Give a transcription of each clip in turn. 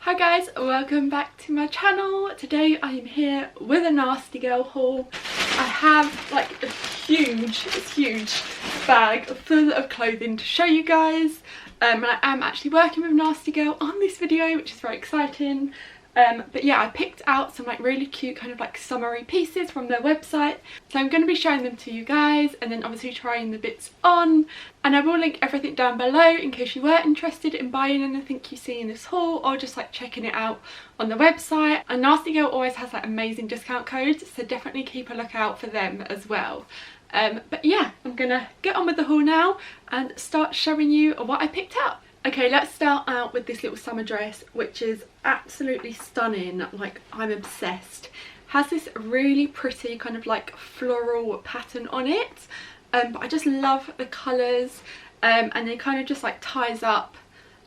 Hi guys, welcome back to my channel. Today I am here with a Nasty Girl haul. I have like a huge bag full of clothing to show you guys. And I am actually working with Nasty Girl on this video, which is very exciting. But yeah, I picked out some like really cute kind of like summery pieces from their website. So I'm going to be showing them to you guys and then obviously trying the bits on. And I will link everything down below in case you were interested in buying anything you see in this haul or just like checking it out on the website. And Nasty Girl always has like amazing discount codes, so definitely keep a lookout for them as well. But yeah, I'm gonna get on with the haul now and start showing you what I picked up. Okay, let's start out with this little summer dress, which is absolutely stunning. Like, I'm obsessed. Has this really pretty kind of like floral pattern on it, but I just love the colours, and it kind of just like ties up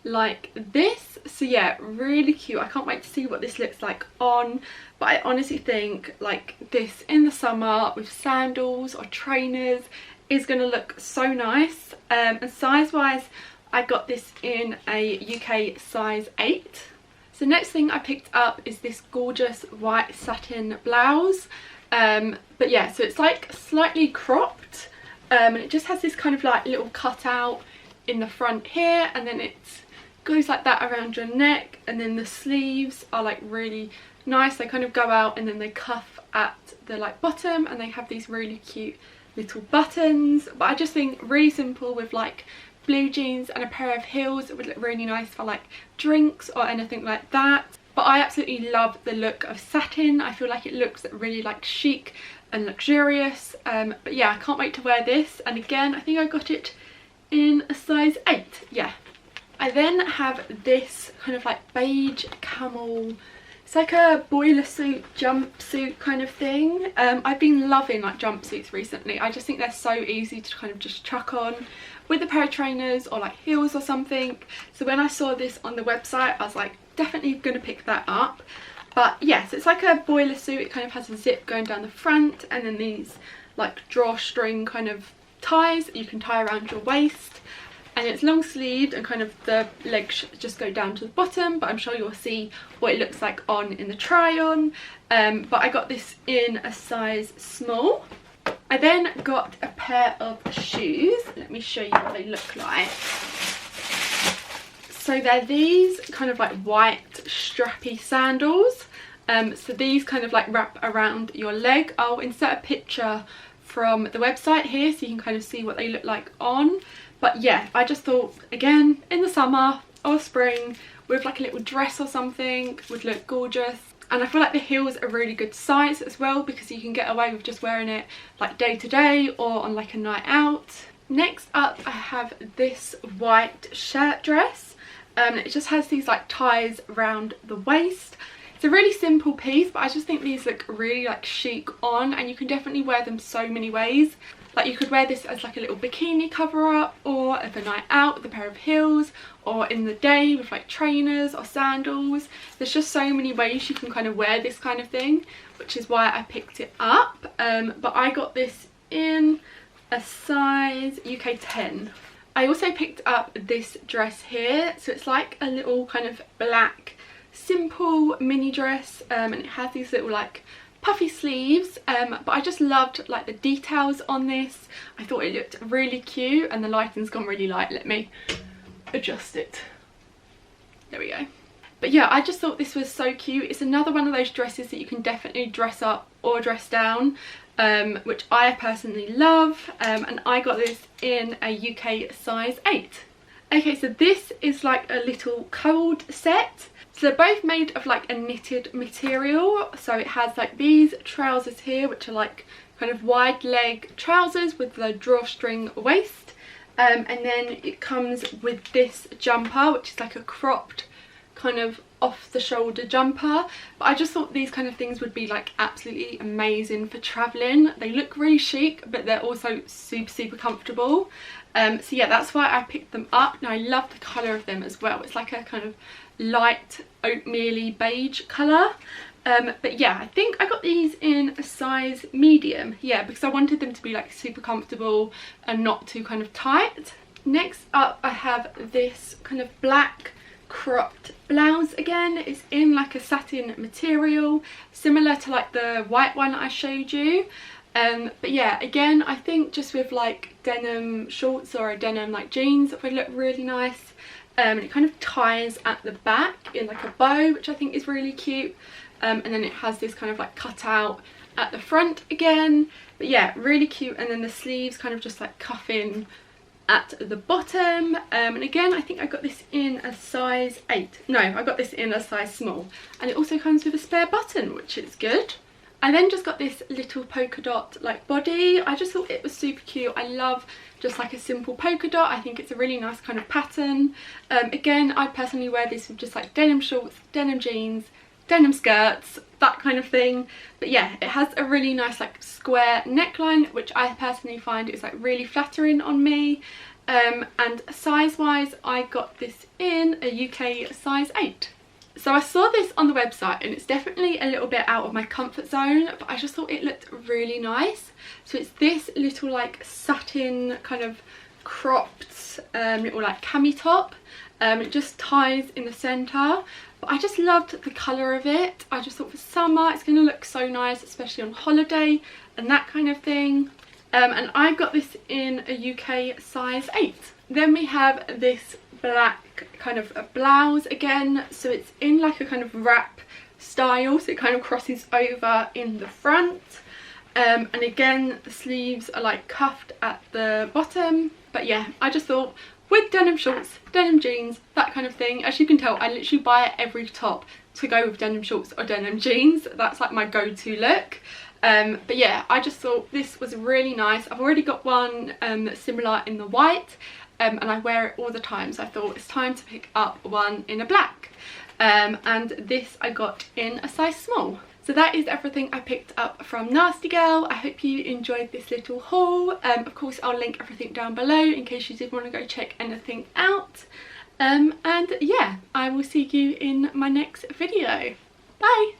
like this. So yeah, really cute. I can't wait to see what this looks like on, but I honestly think like this in the summer with sandals or trainers is going to look so nice. And size wise, I got this in a UK size 8. So next thing I picked up is this gorgeous white satin blouse. But yeah, so it's like slightly cropped, and it just has this kind of like little cutout in the front here, and then it goes like that around your neck, and then the sleeves are like really nice. They kind of go out and then they cuff at the like bottom, and they have these really cute little buttons. But I just think really simple with like blue jeans and a pair of heels. It would look really nice for like drinks or anything like that. But I absolutely love the look of satin. I feel like it looks really like chic and luxurious. But yeah, I can't wait to wear this. And again, I think I got it in a size 8. Yeah. I then have this kind of like beige camel, it's like a boiler suit jumpsuit kind of thing. I've been loving like jumpsuits recently. I just think they're so easy to kind of just chuck on with a pair of trainers or like heels or something. So when I saw this on the website, I was like definitely gonna pick that up. But yes, it's like a boiler suit. It kind of has a zip going down the front, and then these like drawstring kind of ties that you can tie around your waist. And it's long sleeved and kind of the legs just go down to the bottom, but I'm sure you'll see what it looks like on in the try on. But I got this in a size small. I then got a pair of shoes. Let me show you what they look like. So they're these kind of like white strappy sandals. So these kind of like wrap around your leg. I'll insert a picture from the website here so you can kind of see what they look like on. But yeah, I just thought, again, in the summer or spring, with like a little dress or something, would look gorgeous. And I feel like the heels are a really good size as well, because you can get away with just wearing it like day to day or on like a night out. Next up, I have this white shirt dress. It just has these like ties around the waist. It's a really simple piece, but I just think these look really like chic on, and you can definitely wear them so many ways. Like you could wear this as like a little bikini cover up, or of a night out with a pair of heels, or in the day with like trainers or sandals. There's just so many ways you can kind of wear this kind of thing, which is why I picked it up. But I got this in a size UK 10. I also picked up this dress here. So it's like a little kind of black simple mini dress, and it has these little like puffy sleeves, but I just loved like the details on this. I thought it looked really cute, and the lighting's gone really light. Let me adjust it. There we go. But yeah, I just thought this was so cute. It's another one of those dresses that you can definitely dress up or dress down, which I personally love, and I got this in a UK size 8. Okay, so this is like a little cold set. So they're both made of like a knitted material. So it has like these trousers here, which are like kind of wide leg trousers with the drawstring waist. And then it comes with this jumper, which is like a cropped kind of off the shoulder jumper. But I just thought these kind of things would be like absolutely amazing for traveling. They look really chic, but they're also super comfortable. So yeah, that's why I picked them up. Now I love the colour of them as well. It's like a kind of light oatmeal-y beige colour. But yeah, I think I got these in a size medium. Yeah, because I wanted them to be like super comfortable and not too kind of tight. Next up, I have this kind of black cropped blouse again. It's in like a satin material, similar to like the white one I showed you. But yeah, again, I think just with like denim shorts or a denim like jeans, it would look really nice. And it kind of ties at the back in like a bow, which I think is really cute. And then it has this kind of like cutout at the front again. But yeah, really cute. And then the sleeves kind of just like cuff in at the bottom. And again, I think I got this in a size 8. No, I got this in a size small. And it also comes with a spare button, which is good. I then just got this little polka dot like body. I just thought it was super cute. I love just like a simple polka dot. I think it's a really nice kind of pattern. Again, I personally wear this with just like denim shorts, denim jeans, denim skirts, that kind of thing. But yeah, it has a really nice like square neckline, which I personally find is like really flattering on me. And size wise, I got this in a UK size 8. So I saw this on the website and it's definitely a little bit out of my comfort zone, but I just thought it looked really nice. So it's this little like satin kind of cropped little like cami top. It just ties in the centre, but I just loved the colour of it. I just thought for summer it's going to look so nice, especially on holiday and that kind of thing. And I got this in a UK size 8. Then we have this black kind of a blouse again, so it's in like a kind of wrap style, so it kind of crosses over in the front. And again, the sleeves are like cuffed at the bottom. But yeah, I just thought with denim shorts, denim jeans, that kind of thing, as you can tell, I literally buy every top to go with denim shorts or denim jeans. That's like my go-to look. But yeah, I just thought this was really nice. I've already got one similar in the white, and I wear it all the time, so I thought it's time to pick up one in a black. And this I got in a size small. So that is everything I picked up from Nasty Girl. I hope you enjoyed this little haul. Of course, I'll link everything down below in case you did want to go check anything out. And yeah, I will see you in my next video. Bye!